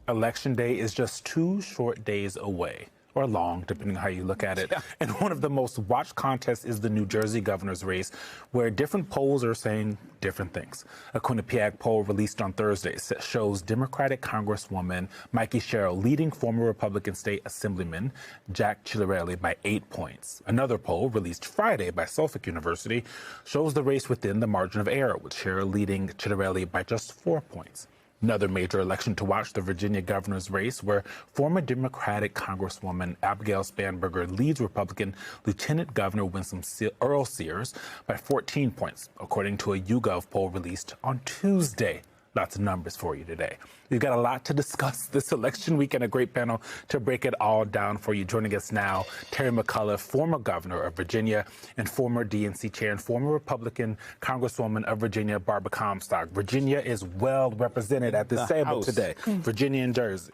Election Day is just 2 short days away, or long, depending on how you look at it. Yeah. And one of the most watched contests is the New Jersey governor's race, where different polls are saying different things. A Quinnipiac poll released on Thursday shows Democratic Congresswoman Mikey Sherrill leading former Republican State Assemblyman Jack Ciattarelli by 8 points. Another poll released Friday by Suffolk University shows the race within the margin of error, with Sherrill leading Ciattarelli by just 4 points. Another major election to watch, the Virginia governor's race, where former Democratic Congresswoman Abigail Spanberger leads Republican Lieutenant Governor Winsome Earl Sears by 14 points, according to a YouGov poll released on Tuesday. Lots of numbers for you today. We've got a lot to discuss this election week and a great panel to break it all down for you. Joining us now, Terry McCullough, former governor of Virginia and former DNC chair, and former Republican Congresswoman of Virginia, Barbara Comstock. Virginia is well represented at this table today. Virginia and Jersey.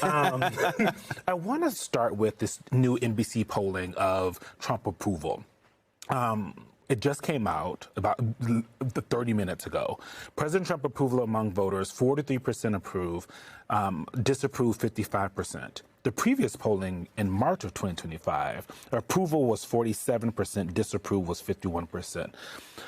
I want to start with this new NBC polling of Trump approval. It just came out about 30 minutes ago. President Trump approval among voters, 43% approve, disapprove 55%. The previous polling in March of 2025, approval was 47%, disapprove was 51%.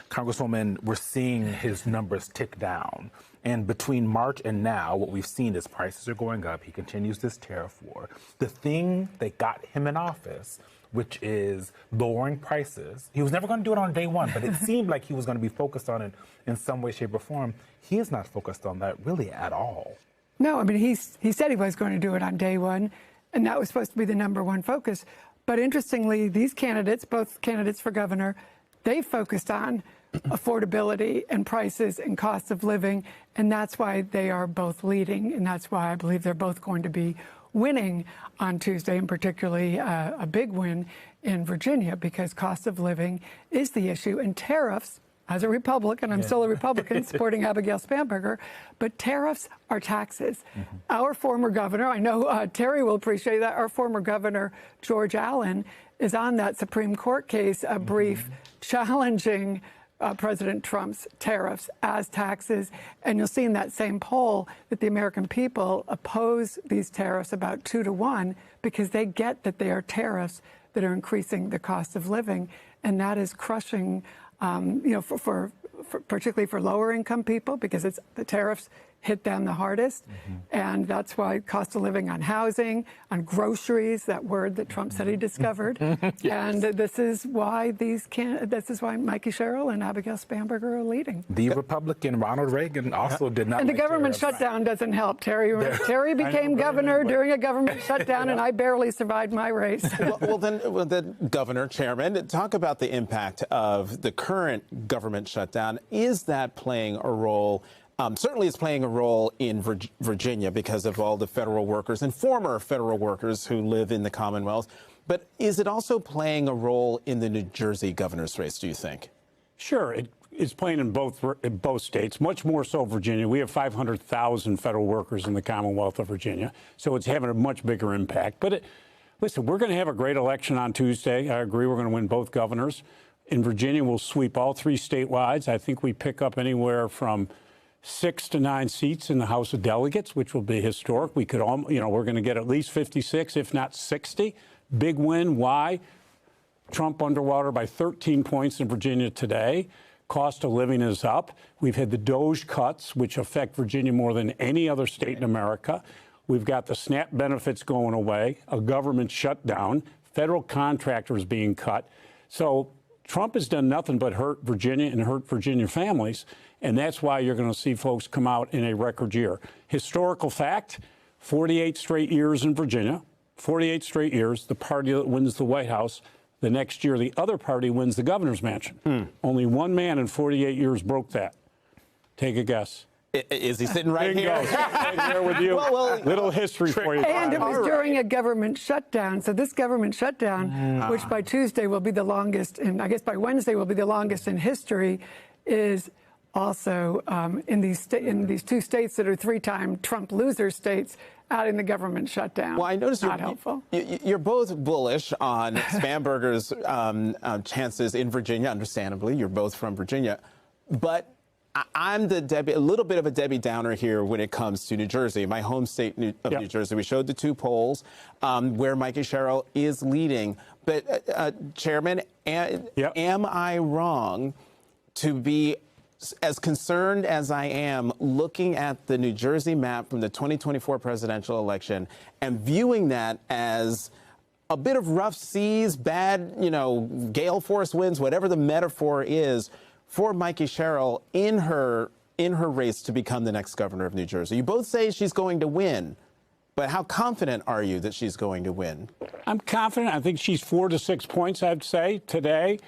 Congresswoman, we're seeing his numbers tick down. And between March and now, what we've seen is prices are going up. He continues this tariff war. The thing that got him in office, which is lowering prices. He was never going to do it on day one, but it seemed like he was going to be focused on it in some way, shape, or form. He is not focused on that really at all. No, I mean, he said he was going to do it on day one, and that was supposed to be the number one focus. But interestingly, these candidates, both candidates for governor, they focused on affordability and prices and cost of living, and that's why they are both leading, and that's why I believe they're both going to be winning on Tuesday, and particularly a big win in Virginia, because cost of living is the issue. And tariffs, as a Republican, I'm still a Republican supporting Abigail Spanberger, but tariffs are taxes. Our former governor, I know Terry will appreciate that, our former governor, George Allen, is on that Supreme Court case, a brief challenging President Trump's tariffs as taxes. And you'll see in that same poll that the American people oppose these tariffs about 2 to 1 because they get that they are tariffs that are increasing the cost of living. And that is crushing, for particularly for lower income people, because it's the tariffs hit them the hardest. And that's why cost of living on housing, on groceries, that word that Trump said he discovered. And this is why Mikey Sherrill and Abigail Spanberger are leading. The Republican Ronald Reagan also did not. And the government shutdown doesn't help, Terry. Terry became governor during a government shutdown, and I barely survived my race. well, then, Governor, Chairman, talk about the impact of the current government shutdown. Is that playing a role? Certainly it's playing a role in Virginia because of all the federal workers and former federal workers who live in the Commonwealth. But is it also playing a role in the New Jersey governor's race, do you think? Sure. It is playing in both states, much more so Virginia. We have 500,000 federal workers in the Commonwealth of Virginia, so it's having a much bigger impact. But listen, we're going to have a great election on Tuesday. I agree we're going to win both governors. In Virginia, we'll sweep all 3 statewides. I think we pick up anywhere from 6 to 9 seats in the House of Delegates, which will be historic. We could all, we're going to get at least 56, if not 60. Big win. Why? Trump underwater by 13 points in Virginia today. Cost of living is up. We've had the DOGE cuts, which affect Virginia more than any other state in America. We've got the SNAP benefits going away, a government shutdown, federal contractors being cut. So Trump has done nothing but hurt Virginia and hurt Virginia families, and that's why you're going to see folks come out in a record year. Historical fact, 48 straight years in Virginia, 48 straight years, the party that wins the White House, the next year the other party wins the governor's mansion. Only one man in 48 years broke that. Take a guess. Is he sitting right here? Right here with you. Little history for you. And it was during a government shutdown. So this government shutdown, which by Tuesday will be the longest, and I guess by Wednesday will be the longest in history, is also in these 2 states that are 3-time Trump loser states, adding the government shutdown. Well, I noticed you're both bullish on Spanberger's chances in Virginia. Understandably, you're both from Virginia, but I'm a little bit of a Debbie Downer here when it comes to New Jersey, my home state of New Jersey. We showed the two polls where Mikey Sherrill is leading. But, Chairman, am I wrong to be as concerned as I am looking at the New Jersey map from the 2024 presidential election and viewing that as a bit of rough seas, bad, gale force winds, whatever the metaphor is, for Mikey Sherrill in her race to become the next governor of New Jersey? You both say she's going to win, but how confident are you that she's going to win? I'm confident. I think she's 4 to 6 points, I'd say, today.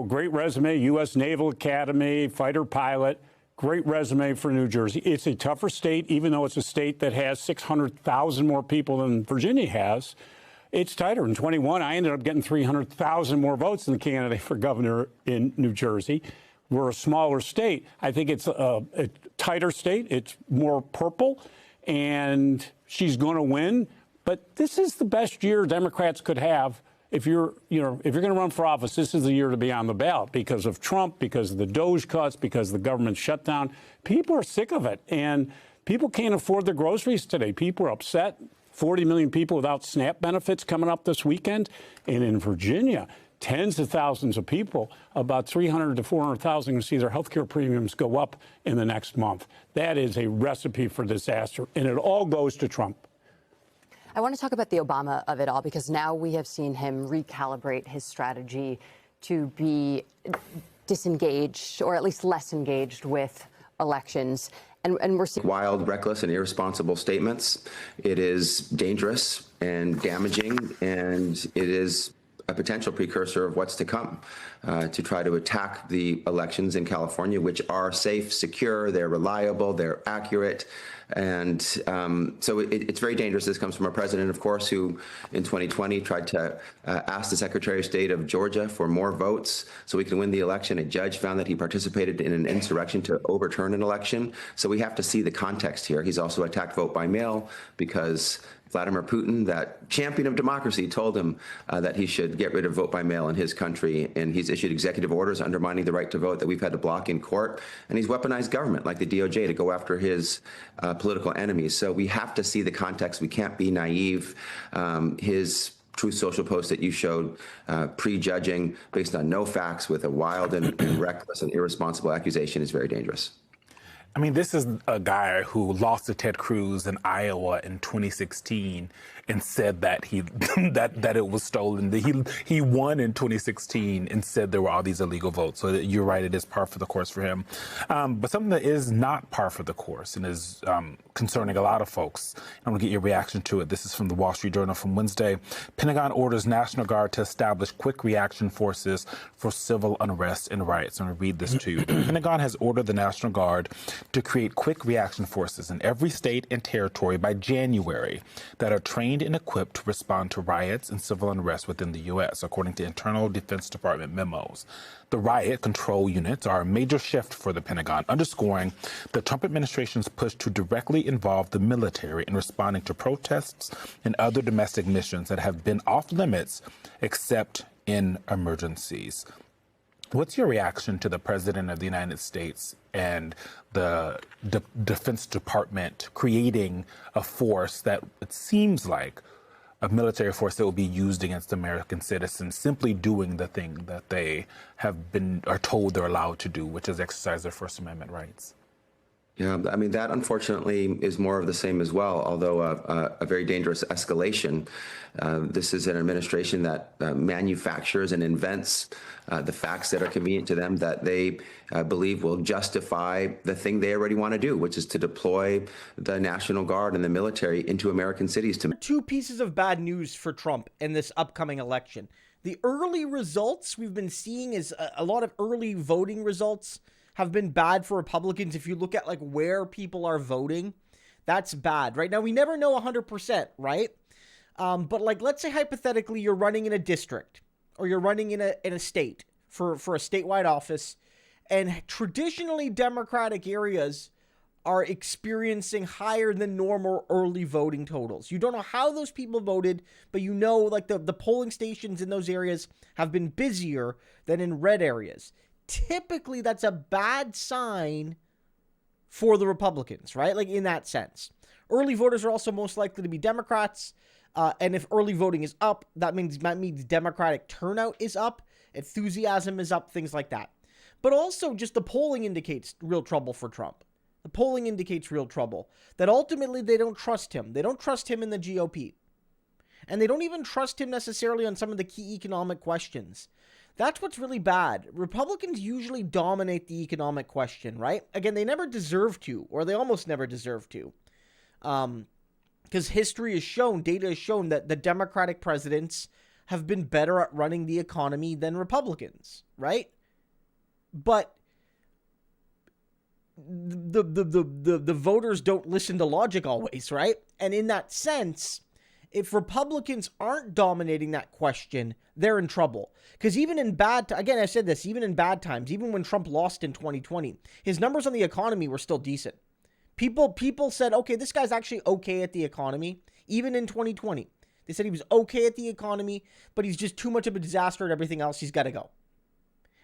Great resume, U.S. Naval Academy, fighter pilot, great resume for New Jersey. It's a tougher state, even though it's a state that has 600,000 more people than Virginia has. It's tighter. In 21, I ended up getting 300,000 more votes than the candidate for governor in New Jersey. We're a smaller state. I think it's a tighter state. It's more purple, and she's going to win. But this is the best year Democrats could have. If you're going to run for office, this is the year to be on the ballot because of Trump, because of the DOJ cuts, because of the government shutdown. People are sick of it, and people can't afford their groceries today. People are upset. 40 million people without SNAP benefits coming up this weekend. And in Virginia, tens of thousands of people, about 300 to 400,000, will see their health care premiums go up in the next month. That is a recipe for disaster, and it all goes to Trump. I want to talk about the Obama of it all, because now we have seen him recalibrate his strategy to be disengaged, or at least less engaged with elections. And we're seeing wild, reckless, and irresponsible statements. It is dangerous and damaging, and it is a potential precursor of what's to come, to try to attack the elections in California, which are safe, secure, they're reliable, they're accurate. And so it's very dangerous. This comes from a president, of course, who in 2020 tried to ask the Secretary of State of Georgia for more votes so we can win the election. A judge found that he participated in an insurrection to overturn an election. So we have to see the context here. He's also attacked vote by mail because Vladimir Putin, that champion of democracy, told him that he should get rid of vote by mail in his country. And he's issued executive orders undermining the right to vote that we've had to block in court. And he's weaponized government like the DOJ to go after his political enemies. So we have to see the context. We can't be naive. His Truth Social post that you showed, prejudging based on no facts with a wild and reckless and irresponsible accusation is very dangerous. I mean, this is a guy who lost to Ted Cruz in Iowa in 2016 and said that that it was stolen. He won in 2016 and said there were all these illegal votes. So you're right, it is par for the course for him. But something that is not par for the course and is concerning a lot of folks. I want to get your reaction to it. This is from the Wall Street Journal from Wednesday. Pentagon orders National Guard to establish quick reaction forces for civil unrest and riots. I'm going to read this to you. The Pentagon has ordered the National Guard to create quick reaction forces in every state and territory by January that are trained and equipped to respond to riots and civil unrest within the U.S., according to internal Defense Department memos. The riot control units are a major shift for the Pentagon, underscoring the Trump administration's push to directly involve the military in responding to protests and other domestic missions that have been off limits except in emergencies. What's your reaction to the President of the United States and the Defense Department creating a force that it seems like a military force that will be used against American citizens simply doing the thing that they are told they're allowed to do, which is exercise their First Amendment rights? Yeah, I mean, that unfortunately is more of the same as well, although a very dangerous escalation. This is an administration that manufactures and invents the facts that are convenient to them that they believe will justify the thing they already want to do, which is to deploy the National Guard and the military into American cities. Two pieces of bad news for Trump in this upcoming election. The early results we've been seeing is a lot of early voting results have been bad for Republicans. If you look at like where people are voting, that's bad. Right now, we never know 100%, right? But like, let's say hypothetically, you're running in a district or you're running in a state for a statewide office, and traditionally Democratic areas are experiencing higher than normal early voting totals. You don't know how those people voted, but you know like the polling stations in those areas have been busier than in red areas. Typically, that's a bad sign for the Republicans, right? Like in that sense. Early voters are also most likely to be Democrats. And if early voting is up, that means Democratic turnout is up, enthusiasm is up, things like that. But also just the polling indicates real trouble for Trump. The polling indicates real trouble. That ultimately they don't trust him. They don't trust him in the GOP. And they don't even trust him necessarily on some of the key economic questions. That's what's really bad. Republicans usually dominate the economic question, right? Again, they never deserve to, or they almost never deserve to. Because history has shown, data has shown that the Democratic presidents have been better at running the economy than Republicans, right? But the voters don't listen to logic always, right? And in that sense, if Republicans aren't dominating that question, they're in trouble. Because even in again, I said this, even in bad times, even when Trump lost in 2020, his numbers on the economy were still decent. People said, okay, this guy's actually okay at the economy, even in 2020. They said he was okay at the economy, but he's just too much of a disaster at everything else. He's got to go.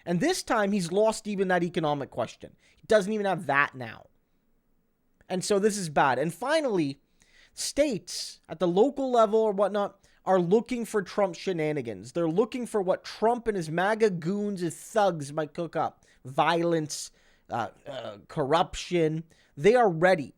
And this time, he's lost even that economic question. He doesn't even have that now. And so this is bad. And finally, states at the local level or whatnot are looking for Trump shenanigans. They're looking for what Trump and his MAGA goons, his thugs might cook up. Violence, corruption. They are ready.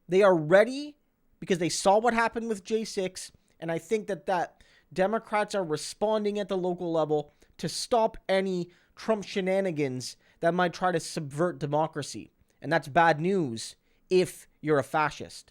They are ready because they saw what happened with J6. And I think that Democrats are responding at the local level to stop any Trump shenanigans that might try to subvert democracy. And that's bad news if you're a fascist.